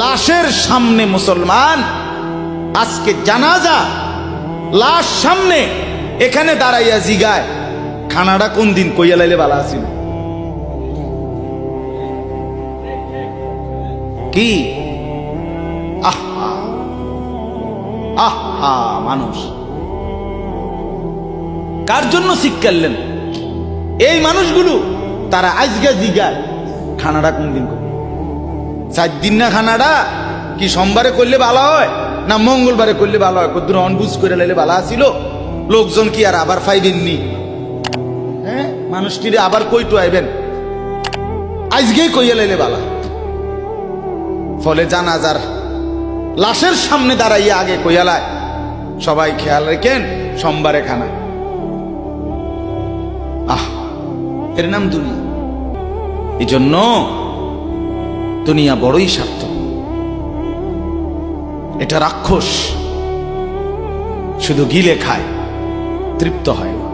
লাশের সামনে মুসলমান আজকে জানাজা, লাশ সামনে, এখানে দাঁড়াইয়া জিগায় খানাটা কোন দিন কইয়া লাইলে ভালো আছিল। কি আহা আহা, মানুষ কার জন্য শিক্ষালেন? এই মানুষগুলো তারা আজকে জিগায় খানাটা কোন দিন করবে। 4 দিন না খানাটা কি সোমবারে করলে ভালো হয় না মঙ্গলবারে করলে ভালো হয়? কদ্দুর অনবুঝ করে লাইলে ভালো আছিল। লোকজন কি আর আবার ফাইবেননি? হ্যাঁ, মানুষটিরে আবার কইটু আইবেন, আজকেই কইয়া লাইলে ভালো। ফলে জানাজার লাশের সামনে দাঁড়াইয়া আগে কইয়ালায় সবাই খেয়াল রেখেন সোমবারে খানা। এর নাম দুনিয়া। এই জন্য দুনিয়া বড়ই স্বার্থ, এটা রাক্ষস, শুধু গিলে খায়, তৃপ্ত হয় না।